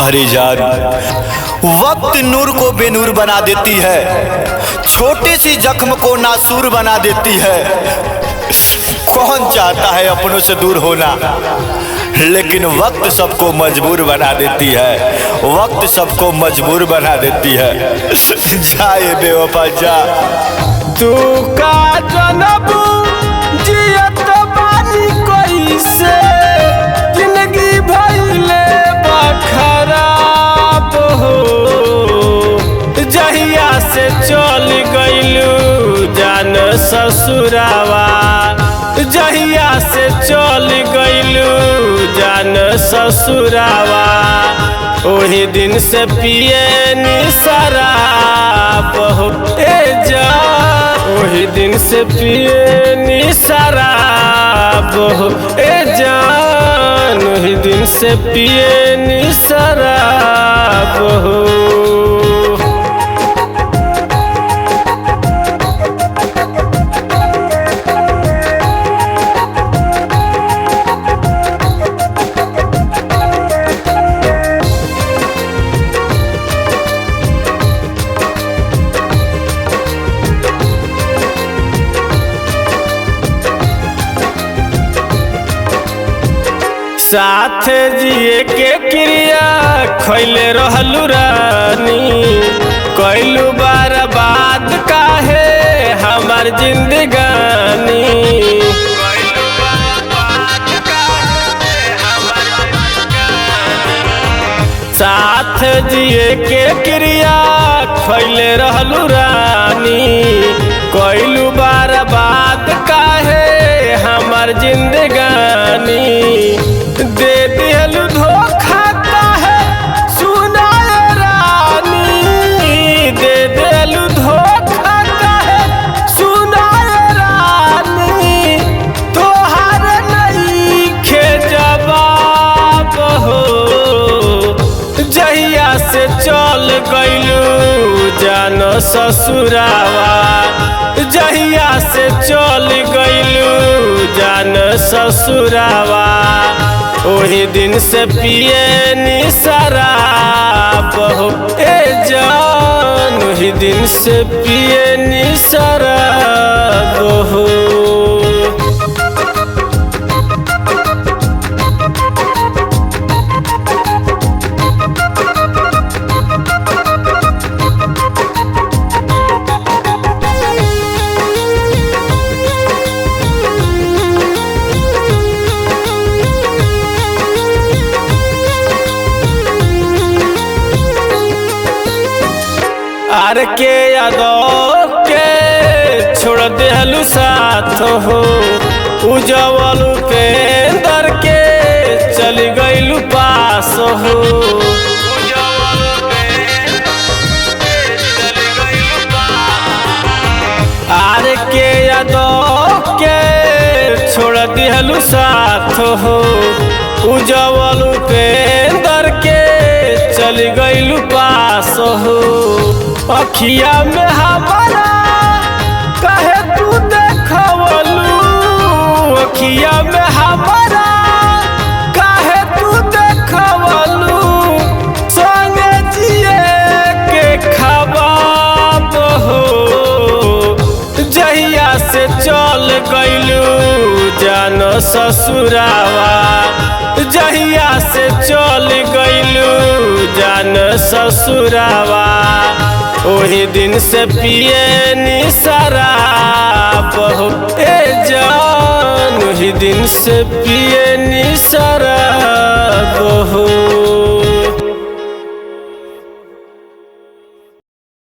अरे जान, वक्त नूर को बेनूर बना देती है, छोटी सी जख्म को नासूर बना देती है। कौन चाहता है अपनों से दूर होना, लेकिन वक्त सबको मजबूर बना देती है, वक्त सबको मजबूर बना देती है। जाए बेवफा जा। तू का जनबू जियत बानी कैसे, जिंदगी भइले खराब हो। जहिया से चल गइलू जान ससुरावा, जहिया से चल गइलू जान ससुरावा, ओही दिन से पिए नी शराब हो। ए जान, ओही दिन से पिए नी शराब हो। ए जान, ओही दिन से पिए नी शराब हो। साथ जिए के क्रिया खैले रहलू रानी, कैलू बर्बाद काहे हमार जिंदगानी। साथ जिए के क्रिया खैले रहलू रानी, कैलू बर्बाद काहे हमार जिंदगानी। दे दिलू धोखा काहे सुनाए रानी, दे दिलू धोखा काहे सुनाए रानी। तोहार नइखे जवाब हो, जहिया से चल गइलू जान ससुरावा, जहिया से चल गइलू जान ससुरावा, ओही दिन से पिए नी शराब हो। ए जान, ओही दिन से पिए नी शराब हो। आर के यादव के छोड़ देहलू साथ हो, उजवल उपेंदर के चली गइलू पास हो। आर के यादव के छोड़ देहलू साथ हो, उजवल उपेंदर के चली गइलू पास हो। अखिया में हमारा कहे तू देखवलू, अखिया में हमारा कहे तू देखवलू, संगे जिए के ख्वाब हो। जहिया से चल गइलू जान ससुरावा, जहिया से चल गइलू जान ससुरावा, ओही दिन से पिए नी शराब हो। ए जान, ओही दिन से पिए नी शराब।